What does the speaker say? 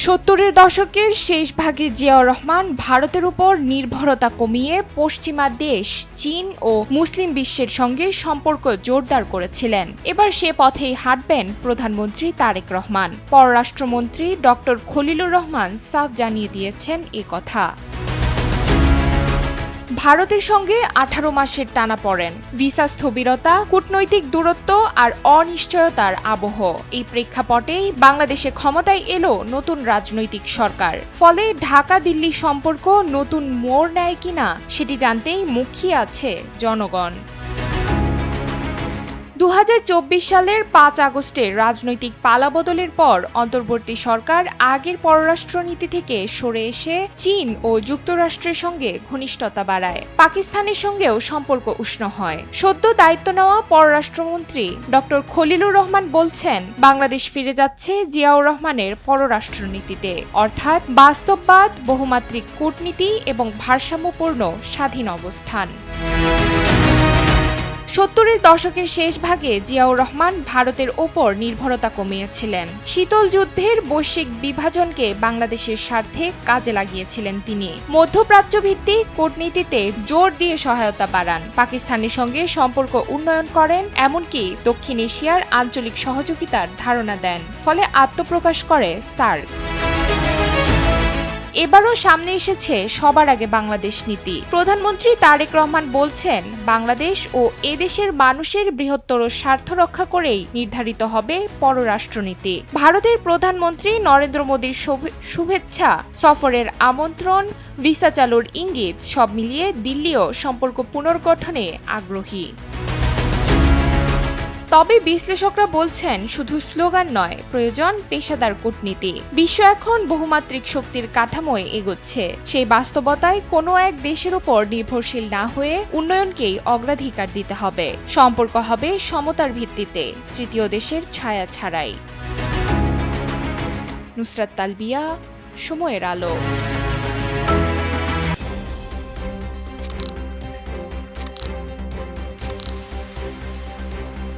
70-এর দশকের শেষ ভাগে জিয়াউর রহমান ভারতের উপর নির্ভরতা কমিয়ে পশ্চিমা দেশ চীন ও মুসলিম বিশ্বের সঙ্গে সম্পর্ক জোরদার করেছিলেন। এবার সে পথেই হাঁটবেন প্রধানমন্ত্রী তারেক রহমান। পররাষ্ট্রমন্ত্রী ডক্টর খলিলুর রহমান সাফ জানিয়ে দিয়েছেন এ কথা। ভারতের সঙ্গে 18 মাসের টানাপড়েন, ভিসা স্থবিরতা, কূটনৈতিক দূরত্ব আর অনিশ্চয়তার আবহ। এই প্রেক্ষাপটেই বাংলাদেশে ক্ষমতায় এলো নতুন রাজনৈতিক সরকার। ফলে ঢাকা দিল্লি সম্পর্ক নতুন মোড় নেয় কিনা সেটি জানতেই মুখিয়ে আছে জনগণ। 2024 সালের 5 আগস্টের রাজনৈতিক পালাবদলের পর অন্তর্বর্তী সরকার আগের পররাষ্ট্রনীতি থেকে সরে এসে চীন ও যুক্তরাষ্ট্রের সঙ্গে ঘনিষ্ঠতা বাড়ায়। পাকিস্তানের সঙ্গেও সম্পর্ক উষ্ণ হয়। সদ্য দায়িত্ব নেওয়া পররাষ্ট্রমন্ত্রী ডক্টর খলিলুর রহমান বলছেন, বাংলাদেশ ফিরে যাচ্ছে জিয়াউর রহমানের পররাষ্ট্রনীতিতে, অর্থাৎ বাস্তববাদ, বহুমাত্রিক কূটনীতি এবং ভারসাম্যপূর্ণ স্বাধীন অবস্থান। 70-এর দশকের শেষ ভাগে জিয়াউর রহমান ভারতের ওপর নির্ভরতা কমিয়েছিলেন। শীতল যুদ্ধের বৈশ্বিক বিভাজনকে বাংলাদেশের স্বার্থে কাজে লাগিয়েছিলেন তিনি। মধ্যপ্রাচ্য ভিত্তিক কূটনীতিতে জোর দিয়ে সহায়তা বাড়ান, পাকিস্তানের সঙ্গে সম্পর্ক উন্নয়ন করেন, এমনকি দক্ষিণ এশিয়ার আঞ্চলিক সহযোগিতার ধারণা দেন। ফলে আত্মপ্রকাশ করে সার্ক। এবারও সামনে এসেছে সবার আগে বাংলাদেশ নীতি। প্রধানমন্ত্রী তারেক রহমান বলছেন, বাংলাদেশ ও এদেশের মানুষের বৃহত্তর স্বার্থ রক্ষা করেই নির্ধারিত হবে পররাষ্ট্রনীতি। ভারতের প্রধানমন্ত্রী নরেন্দ্র মোদীর শুভেচ্ছা সফরের আমন্ত্রণ, ভিসা চালুর ইঙ্গিত সব মিলিয়ে দিল্লিও সম্পর্ক পুনর্গঠনে আগ্রহী। তবে বিশ্লেষকরা বলছেন, শুধু স্লোগান নয়, প্রয়োজন পেশাদার কূটনীতি। বিশ্ব এখন বহুমাত্রিক শক্তির কাঠামোয় এগোচ্ছে। সেই বাস্তবতায় কোনো এক দেশের উপর নির্ভরশীল না হয়ে উন্নয়নকেই অগ্রাধিকার দিতে হবে। সম্পর্ক হবে সমতার ভিত্তিতে, তৃতীয় দেশের ছায়া ছাড়াই। নুসরাত তালবিয়া, সময়ের আলো।